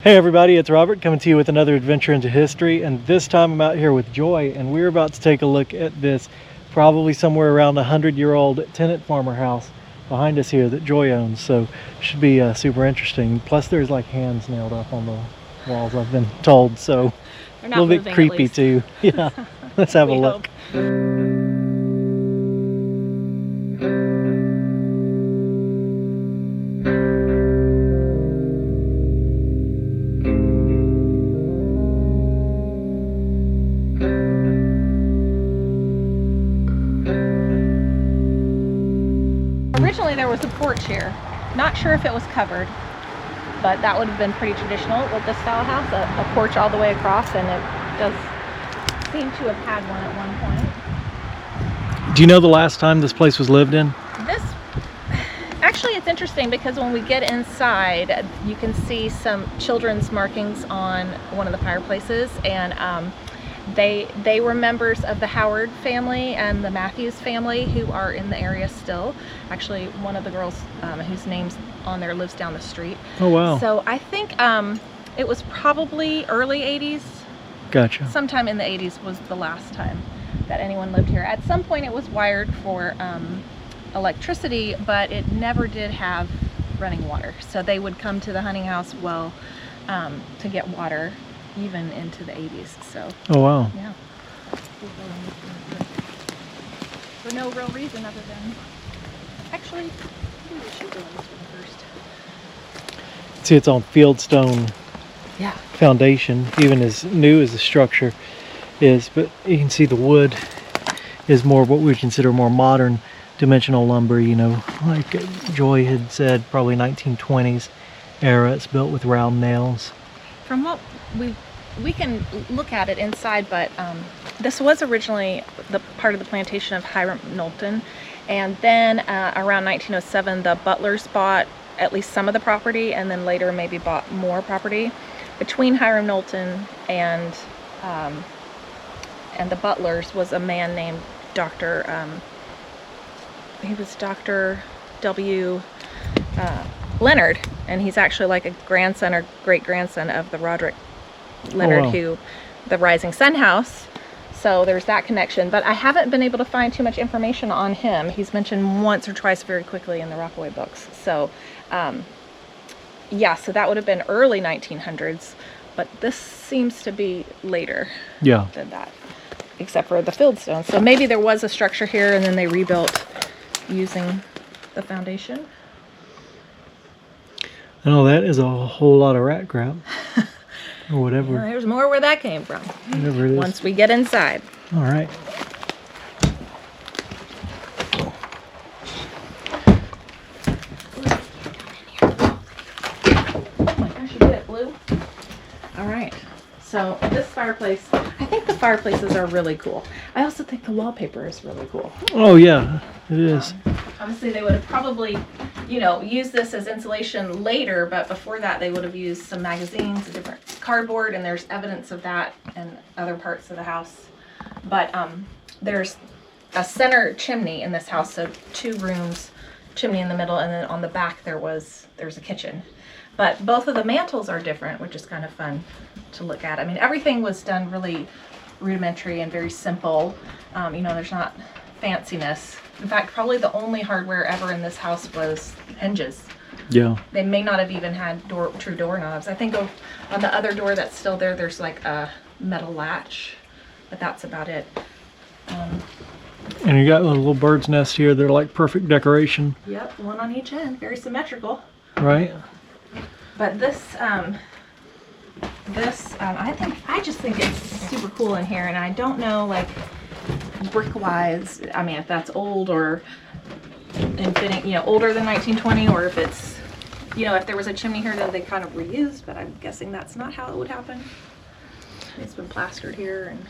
Hey everybody, it's Robert coming to you with another adventure into history, and this time I'm out here with Joy and we're about to take a look at this probably somewhere around 100-year-old tenant farmer house behind us here that Joy owns. So it should be super interesting. Plus there's like hands nailed up on the walls, I've been told, so a little bit creepy too. Yeah, let's have a look. Originally there was a porch here. Not sure if it was covered, but that would have been pretty traditional with this style house, a porch all the way across, and it does seem to have had one at one point. Do you know the last time this place was lived in? Actually it's interesting because when we get inside you can see some children's markings on one of the fireplaces, and they were members of the Howard family and the Matthews family who are in the area still. Actually, one of the girls whose name's on there lives down the street. Oh wow. So I think it was probably early 80s. Gotcha. Sometime in the 80s was the last time that anyone lived here. At some point it was wired for electricity, but it never did have running water. So they would come to the hunting house well to get water even into the 80s. So oh wow. Yeah, for no real reason other than actually maybe we should go on this one first. See, it's on fieldstone Yeah, foundation, even as new as the structure is, but you can see the wood is more what we would consider more modern dimensional lumber, you know, like Joy had said, probably 1920s era. It's built with round nails. From what we can look at it inside, but this was originally the part of the plantation of Hiram Knowlton, and then around 1907 the Butlers bought at least some of the property, and then later maybe bought more property. Between Hiram Knowlton and the Butlers was a man named he was Dr. W. Leonard, and he's actually like a grandson or great-grandson of the Roderick Leonard, who the Rising Sun House. So there's that connection, but I haven't been able to find too much information on him. He's mentioned once or twice very quickly in the Rockaway books. So yeah, so that would have been early 1900s, but this seems to be later than that, except for the fieldstone. So maybe there was a structure here and then they rebuilt using the foundation. I know that is a whole lot of rat crap. Or whatever. Well, there's more where that came from. Whatever it is. Once we get inside. All right. Oh my gosh, you get it blue. All right. So this fireplace, I think the fireplaces are really cool. I also think the wallpaper is really cool. Oh yeah, it is. Obviously they would have probably, you know, used this as insulation later, but before that they would have used some magazines, a different cardboard, and there's evidence of that in other parts of the house. But there's a center chimney in this house, so 2 rooms, chimney in the middle, and then on the back there's a kitchen. But both of the mantles are different, which is kind of fun to look at. I mean, everything was done really rudimentary and very simple. You know, there's not fanciness. In fact, probably the only hardware ever in this house was hinges. Yeah. They may not have even had true doorknobs. I think on the other door that's still there, there's like a metal latch, but that's about it. And you got a little bird's nest here. They're like perfect decoration. Yep, one on each end, very symmetrical. Right. But I just think it's super cool in here, and I don't know, like, brick-wise, I mean, if that's old or you know, older than 1920, or if it's, you know, if there was a chimney here that they kind of reused, but I'm guessing that's not how it would happen. It's been plastered here, and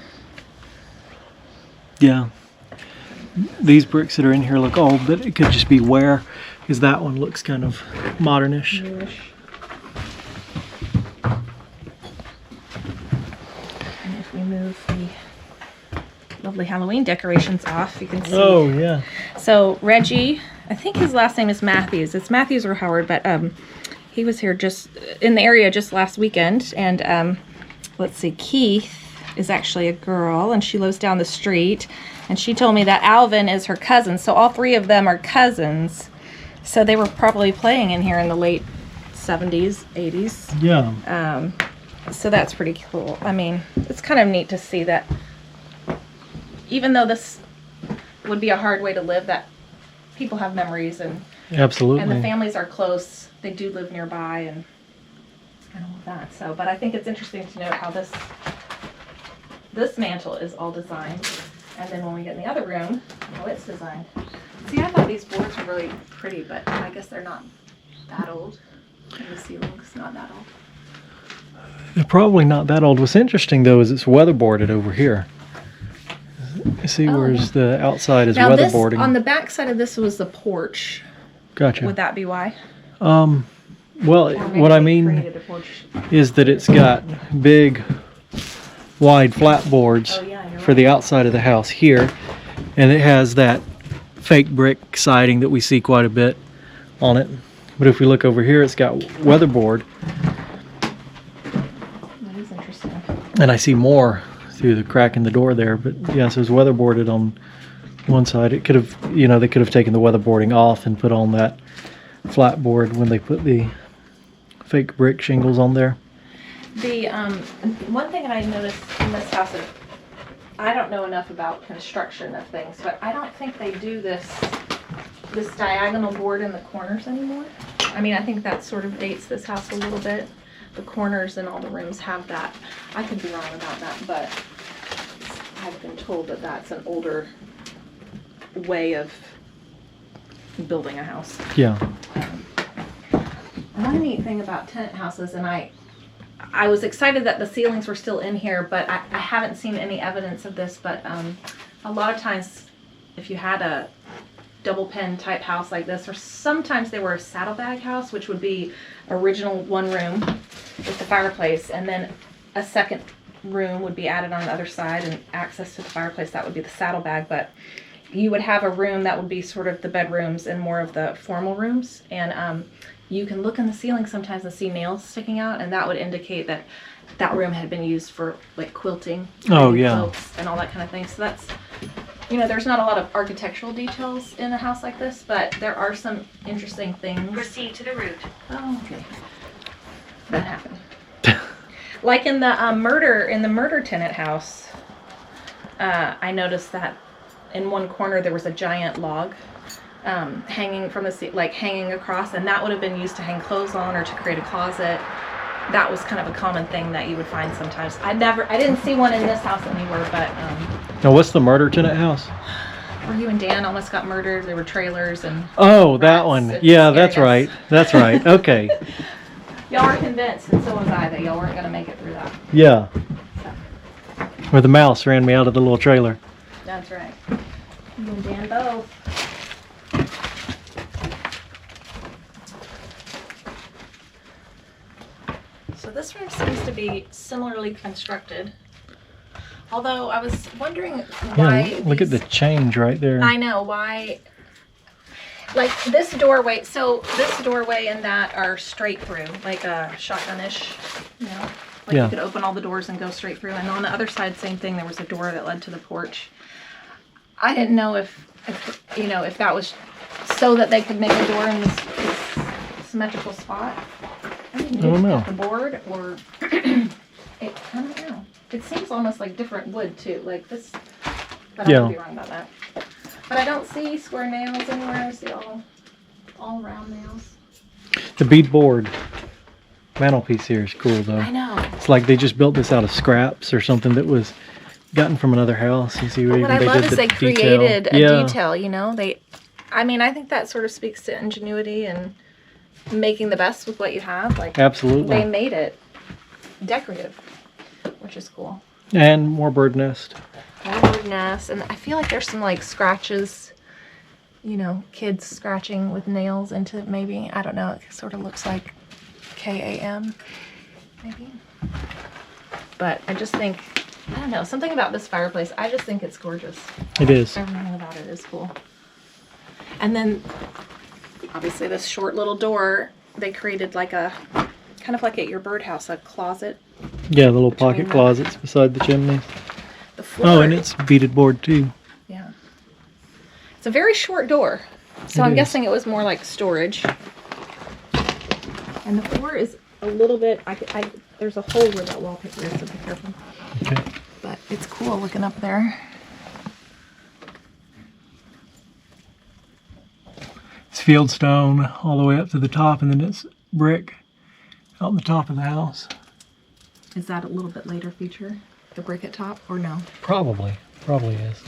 yeah. These bricks that are in here look old, but it could just be wear, because that one looks kind of modernish. newish. And if we move the lovely Halloween decorations off, you can see. Oh yeah. So Reggie, I think his last name is Matthews. It's Matthews or Howard, but he was here just in the area just last weekend. And let's see, Keith is actually a girl, and she lives down the street. And she told me that Alvin is her cousin. So all three of them are cousins. So they were probably playing in here in the late 70s, 80s. Yeah. So that's pretty cool. I mean, it's kind of neat to see that even though this would be a hard way to live, that people have memories and Absolutely. and the families are close. They do live nearby and all of that. So, but I think it's interesting to note how this mantle is all designed, and then when we get in the other room, how it's designed. See, I thought these boards were really pretty, but I guess they're not that old. And the ceiling's not that old. They're probably not that old. What's interesting though is it's weatherboarded over here. You see, whereas the outside is now weatherboarding. This, on the back side of this was the porch. Gotcha. Would that be why? Well, what I mean is that it's got big, wide flat boards for the outside of the house here, and it has that fake brick siding that we see quite a bit on it. But if we look over here, it's got weatherboard. That is interesting. And I see more through the crack in the door there. But yes, it was weatherboarded on one side. It could have, they could have taken the weatherboarding off and put on that flat board when they put the fake brick shingles on there. The one thing that I noticed in this house is I don't know enough about construction of things, but I don't think they do this diagonal board in the corners anymore. I mean, I think that sort of dates this house a little bit. The corners in all the rooms have that. I could be wrong about that, but I've been told that that's an older way of building a house. Yeah. One neat thing about tenant houses, and I was excited that the ceilings were still in here, but I haven't seen any evidence of this, but a lot of times if you had a double pen type house like this, or sometimes they were a saddlebag house, which would be original one room with the fireplace, and then a second room would be added on the other side and access to the fireplace. That would be the saddlebag, but you would have a room that would be sort of the bedrooms and more of the formal rooms, and you can look in the ceiling sometimes and see nails sticking out, and that would indicate that that room had been used for like quilting, quilts, and all that kind of thing. So that's, there's not a lot of architectural details in a house like this, but there are some interesting things. Proceed to the route. Oh, okay. That happened. Like in the murder tenant house, I noticed that in one corner there was a giant log hanging from hanging across, and that would have been used to hang clothes on or to create a closet. That was kind of a common thing that you would find sometimes. I didn't see one in this house anywhere, but Now, what's the murder tenant house? where you and Dan almost got murdered. There were trailers and Oh, that one. Yeah, that's right. That's right. Okay. y'all were convinced, and so was I, that y'all weren't going to make it through that. Yeah. Where the mouse ran me out of the little trailer. That's right. You and Dan both. So this room seems to be similarly constructed. Although I was wondering why. Yeah, look at the change right there. I know why. Like this doorway. So this doorway and that are straight through, like a shotgun-ish. Like you could open all the doors and go straight through. And on the other side, same thing. There was a door that led to the porch. I didn't know if that was so that they could make a door in this symmetrical spot. I don't know. The board, or I don't know. It seems almost like different wood too, like this. But I could be wrong about that. But I don't see square nails anywhere. I see all round nails. The beadboard mantelpiece here is cool though. I know. It's like they just built this out of scraps or something that was gotten from another house. You see where What I love is they created a detail. I think that sort of speaks to ingenuity and making the best with what you have. Like absolutely, they made it decorative, which is cool. And more bird nest. More bird nest, and I feel like there's some like scratches. Kids scratching with nails into maybe, I don't know. It sort of looks like KAM, maybe. But I just think, I don't know, something about this fireplace. I just think it's gorgeous. It is. Everything about it is cool. And then, obviously, this short little door they created like a, kind of like at your birdhouse, a closet. Yeah, the little pocket the- closets beside the chimney. The floor. Oh, and it's beaded board too. Yeah. It's a very short door. So It I'm is. guessing it was more like storage. And the floor is a little bit, there's a hole where that wallpaper is, so be careful. Okay. But it's cool looking up there. It's field stone all the way up to the top, and then it's brick out the top of the house. Is that a little bit later feature? The brick at top, or no? Probably is.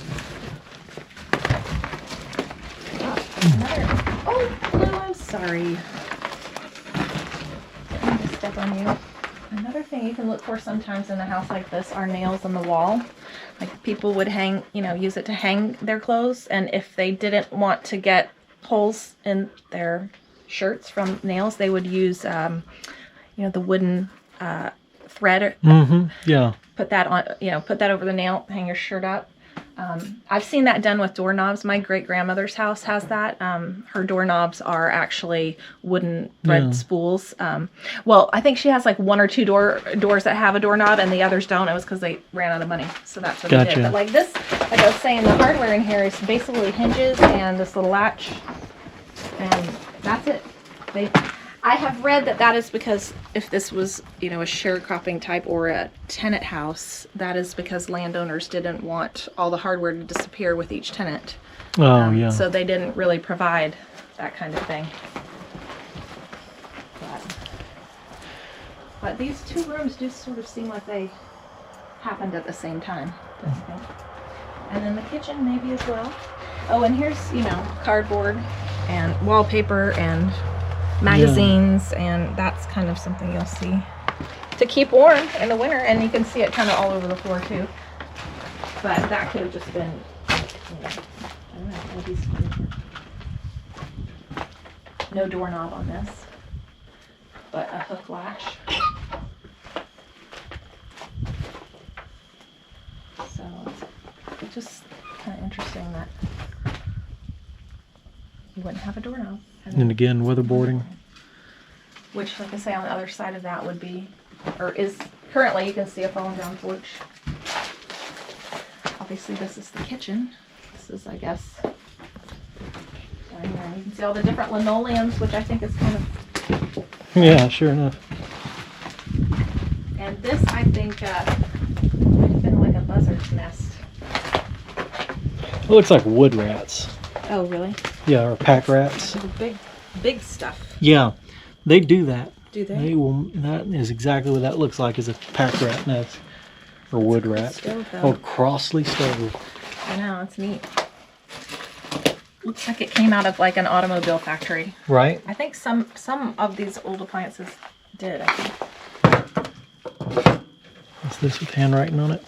Oh, no, I'm sorry. I'm gonna step on you. Another thing you can look for sometimes in a house like this are nails on the wall. Like people would hang, use it to hang their clothes, and if they didn't want to get holes in their shirts from nails, they would use, the wooden thread. Mm-hmm. Yeah. Put that on, put that over the nail, hang your shirt up. I've seen that done with doorknobs. My great grandmother's house has that. Her doorknobs are actually wooden thread spools. Well, I think she has like one or two doors that have a doorknob and the others don't. It was because they ran out of money, so that's what they did. But like this, like I was saying, the hardware in here is basically hinges and this little latch, and that's it. I have read that is because if this was, a sharecropping type or a tenant house, that is because landowners didn't want all the hardware to disappear with each tenant. Oh, yeah. So they didn't really provide that kind of thing. But these two rooms do sort of seem like they happened at the same time, I think. And then the kitchen maybe as well. Oh, and here's, cardboard and wallpaper and magazines, and that's kind of something you'll see to keep warm in the winter, and you can see it kind of all over the floor too. But that could have just been, I don't know, maybe no doorknob on this, but a hook latch. So it's just kind of interesting that you wouldn't have a doorknob. And again, weatherboarding. Which, like I say, on the other side of that would be, or is currently, you can see a fallen down porch. Obviously, this is the kitchen. This is, I guess, down here. And you can see all the different linoleums, which I think is kind of. Yeah, sure enough. And this, I think, might have been like a buzzard's nest. It looks like wood rats. Oh, really? Yeah, or pack rats. The big stuff. Yeah, they do that. Do they? They will. That is exactly what that looks like, is a pack rat nest or wood rat. Stove, though. Oh, Crossley stove. I know, it's neat. Looks like it came out of like an automobile factory. Right. I think some of these old appliances did. I think. What's this with handwriting on it?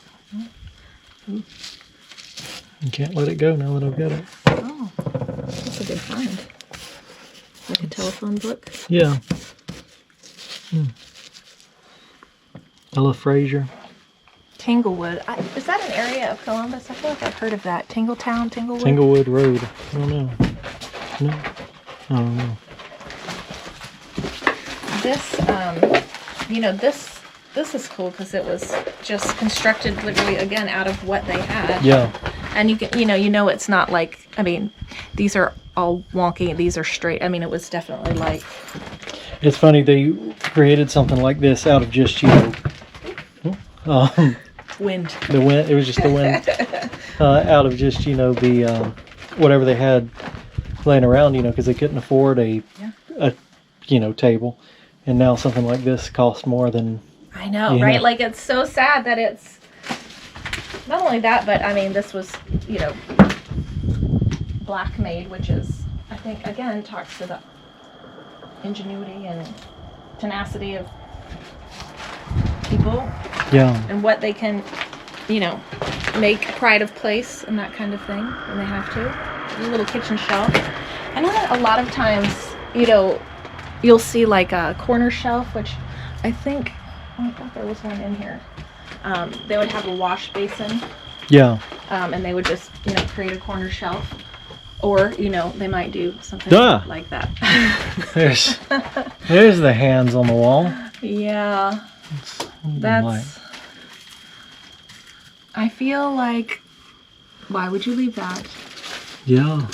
Mm-hmm. You can't let it go now that I've got it. Oh, that's a good find. Like a telephone book. Yeah. Ella Frazier. Tanglewood. Is that an area of Columbus? I feel like I've heard of that. Tingletown, Tanglewood? Tanglewood Road. I don't know. No. I don't know. This, this is cool because it was just constructed literally again out of what they had. Yeah. And you can, it's not like, these are all wonky. These are straight. It was definitely like. It's funny, they created something like this out of just, Wind. The wind. It was just the wind. Out of just, the, whatever they had laying around, because they couldn't afford a table. And now something like this costs more than. I know, right? Like, it's so sad that it's. Not only that, but this was, black made, which is, I think, again, talks to the ingenuity and tenacity of people. Yeah. And what they can, make a pride of place and that kind of thing when they have to. A little kitchen shelf. I know that a lot of times, you'll see like a corner shelf, which I thought there was one in here. They would have a wash basin. Yeah. And they would just, create a corner shelf. Or, you know, they might do something Duh. like that. There's the hands on the wall. Yeah. That's... I feel like, why would you leave that? Yeah.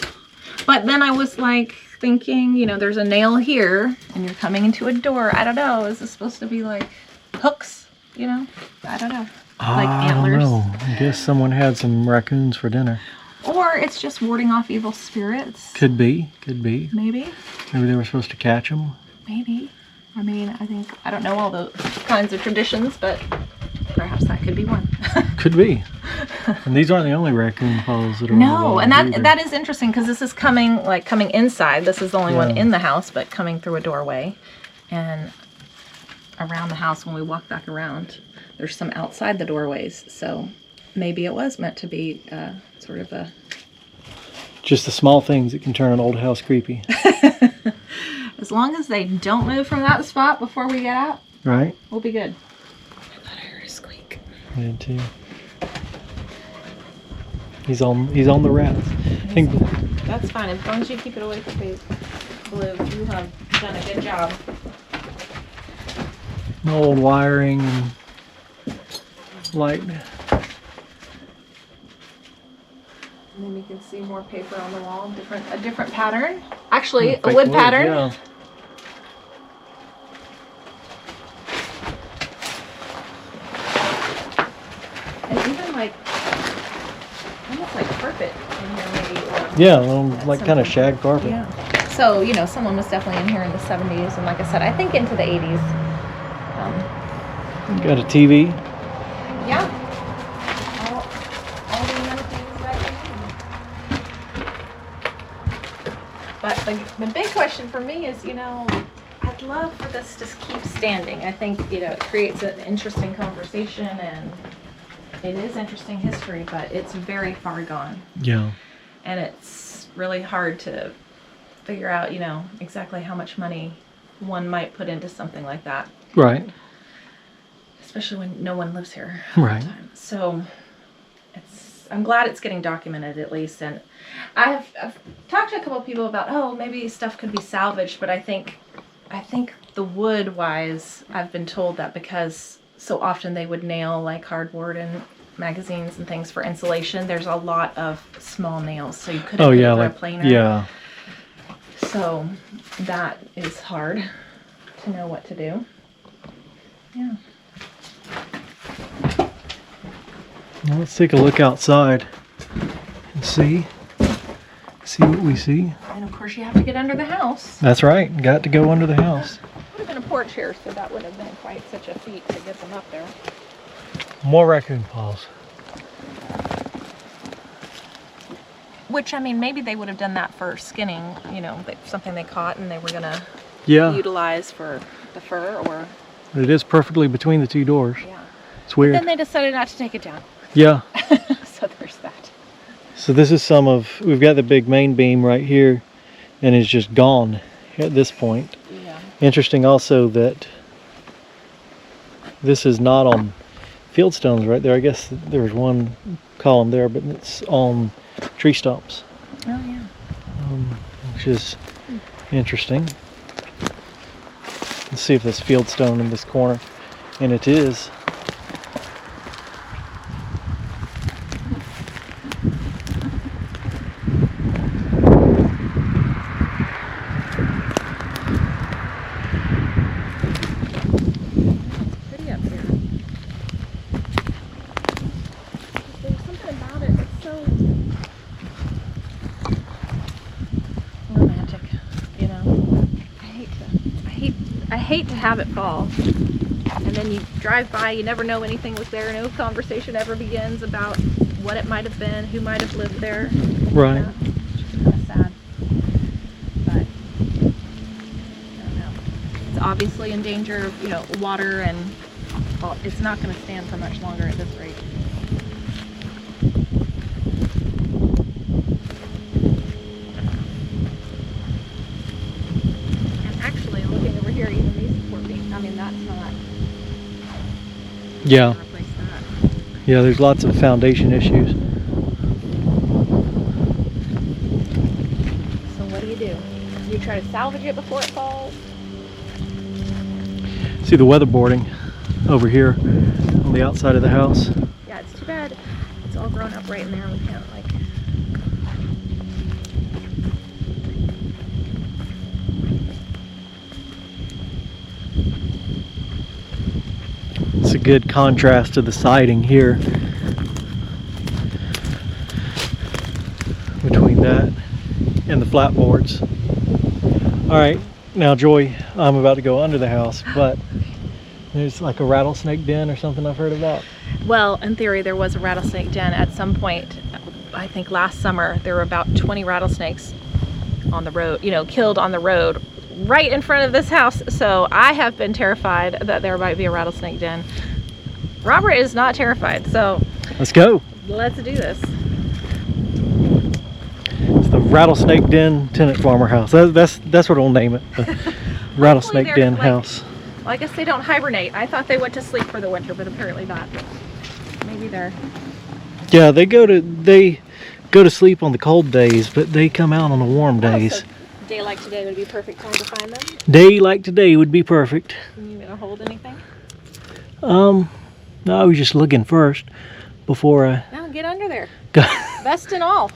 But then I was like thinking, you know, there's a nail here and you're coming into a door. I don't know. Is this supposed to be like hooks? You know? I don't know. Like antlers. I don't know. I guess someone had some raccoons for dinner. Or it's just warding off evil spirits. Could be. Could be. Maybe. Maybe they were supposed to catch them. Maybe. I mean, I don't know all those kinds of traditions, but perhaps that could be one. Could be. And these aren't the only raccoon paws that are on the No, wall and either. that is interesting because this is coming inside. This is the only one in the house, but coming through a doorway. And around the house, when we walk back around, there's some outside the doorways. So maybe it was meant to be sort of a... Just the small things that can turn an old house creepy. As long as they don't move from that spot before we get out, Right? we'll be good. I thought I heard a squeak. I did too. He's on the rats. I think That's fine, as long as you keep it away from the blue. You have done a good job. no old wiring and light. And then you can see more paper on the wall, a different pattern. Actually, a Fake wood pattern. Yeah. And even like, almost like carpet in here maybe. Or Yeah, like kind of shag carpet. yeah. So, you know, someone was definitely in here in the 70s. And like I said, I think into the 80s. Got a TV. Yeah. All the amenities that you need. But the big question for me is, you know, I'd love for this to keep standing. I think, you know, it creates an interesting conversation and it is interesting history, but it's very far gone. Yeah. And it's really hard to figure out, you know, exactly how much money one might put into something like that. Right. Especially when no one lives here all Right. the time. So I'm glad it's getting documented at least. And I've talked to a couple of people about, oh, maybe stuff could be salvaged, but I think the wood wise, I've been told that because so often they would nail like cardboard and magazines and things for insulation, there's a lot of small nails, so you couldn't put a planer. Yeah. So that is hard to know what to do. Yeah. Well, let's take a look outside and see what we see. And of course you have to get under the house. That's right. Got to go under the house. Would have been a porch here, so that would have been quite such a feat to get them up there. More raccoon paws. Which, I mean, maybe they would have done that for skinning, you know, something they caught and they were going to Yeah. utilize for the fur or... It is perfectly between the two doors. Yeah. It's weird. But then they decided not to take it down. Yeah. So there's that. So this is we've got the big main beam right here and it's just gone at this point. Yeah. Interesting also that this is not on field stones right there. I guess there's one column there, but it's on tree stumps, Oh, yeah. which is interesting. Let's see if there's field stone in this corner, and it is. Pretty up here. There's something about it that's so romantic, you know. I hate to have it fall. And then you drive by, you never know anything was there, no conversation ever begins about what it might have been, who might have lived there. Right. Which is kind of sad. But I don't know. It's obviously in danger of, you know, water and well, it's not going to stand for much longer at this rate. And actually, looking over here, even these support beams, I mean, that's not Yeah. gonna replace that. Yeah, there's lots of foundation issues. salvage it before it falls. See the weatherboarding over here on the outside of the house. Yeah, it's too bad it's all grown up right in there. We can't like. It's a good contrast to the siding here between that and the flat boards. All right, now Joy, I'm about to go under the house, but there's like a rattlesnake den or something I've heard about. Well, in theory, there was a rattlesnake den at some point. I think last summer there were about 20 rattlesnakes on the road, you know, killed on the road right in front of this house. So I have been terrified that there might be a rattlesnake den. Robert is not terrified, so let's go. Let's do this. It's the Rattlesnake Den tenant farmer house. That's what we'll name it. The Rattlesnake Den house. Well, I guess they don't hibernate. I thought they went to sleep for the winter, but apparently not. Maybe they're. Yeah, they go to sleep on the cold days, but they come out on the warm days. So a day like today would be a perfect time to find them. Day like today would be perfect. Are you gonna hold anything? No, I was just looking first before I. Now get under there. Go. Vest and all.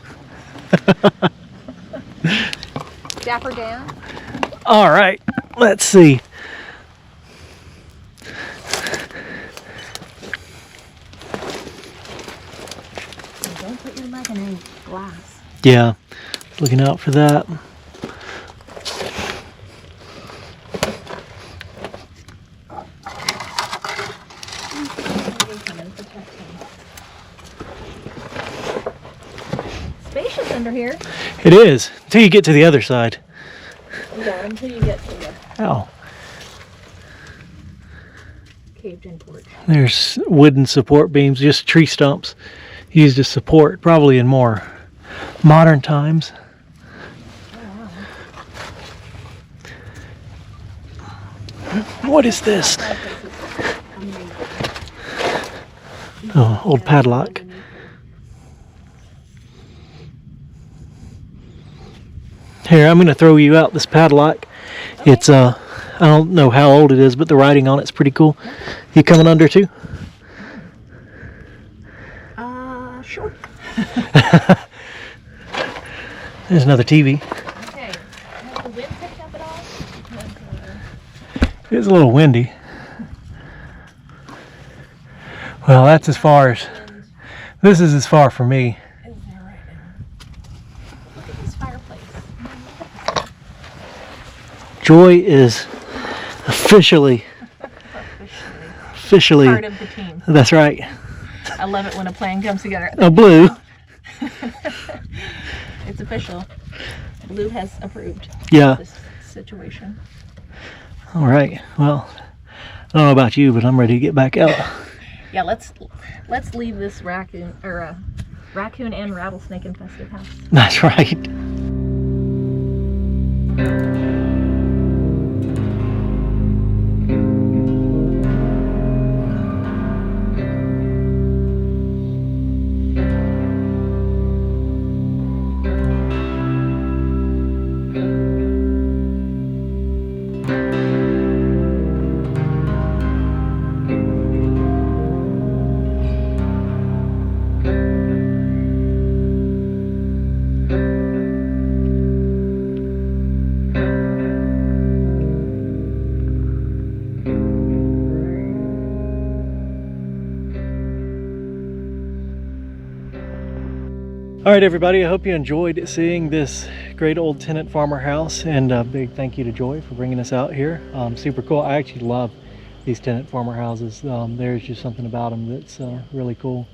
Dapper Dan. All right, let's see. Don't put your leg in any glass. Yeah, looking out for that. Spacious under here. It is, until you get to the other side. Yeah, until you get to the Ow. caved-in porch. There's wooden support beams, just tree stumps used as support, probably in more modern times. Oh, wow. What is this? Oh, old padlock. Here, I'm going to throw you out this padlock. Okay. It's, I don't know how old it is, but the writing on it's pretty cool. You coming under too? Sure. There's another TV. Okay. Has the wind picked up at all? It's a little windy. Well, that's as far as, this is as far for me. Is there right now? Look at this fireplace. Joy is officially Part of the team. That's right. I love it when a plan comes together. A blue. It's official. Blue has approved Yeah. this situation. All right. Well, I don't know about you, but I'm ready to get back out. Yeah, let's leave this raccoon and rattlesnake infested house. That's right. All right, everybody, I hope you enjoyed seeing this great old tenant farmer house, and a big thank you to Joy for bringing us out here. Super cool. I actually love these tenant farmer houses. There's just something about them that's really cool.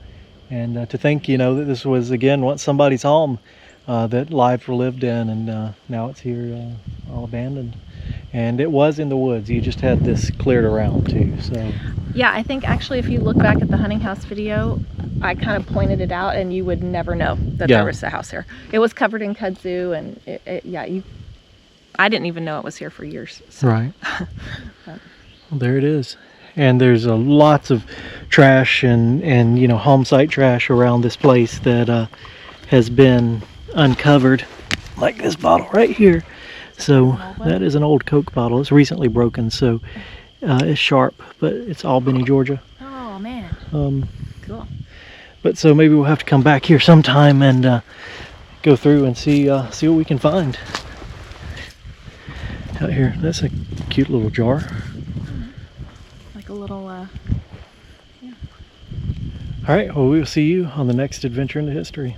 And to think, you know, that this was, again, once somebody's home that lives were lived in, and now it's here all abandoned. And it was in the woods. You just had this cleared around too, so. Yeah, I think actually if you look back at the hunting house video, I kind of pointed it out and you would never know that there was a house here. It was covered in kudzu, and I didn't even know it was here for years. So. Right. Well, there it is. And there's lots of trash and you know, home site trash around this place that has been uncovered, like this bottle right here. So An old one? that is an old Coke bottle. It's recently broken, so it's sharp, but it's Albany, Georgia. Oh man, cool. But so maybe we'll have to come back here sometime and go through and see what we can find out here. That's a cute little jar. Like a little, All right, well, we'll see you on the next adventure into history.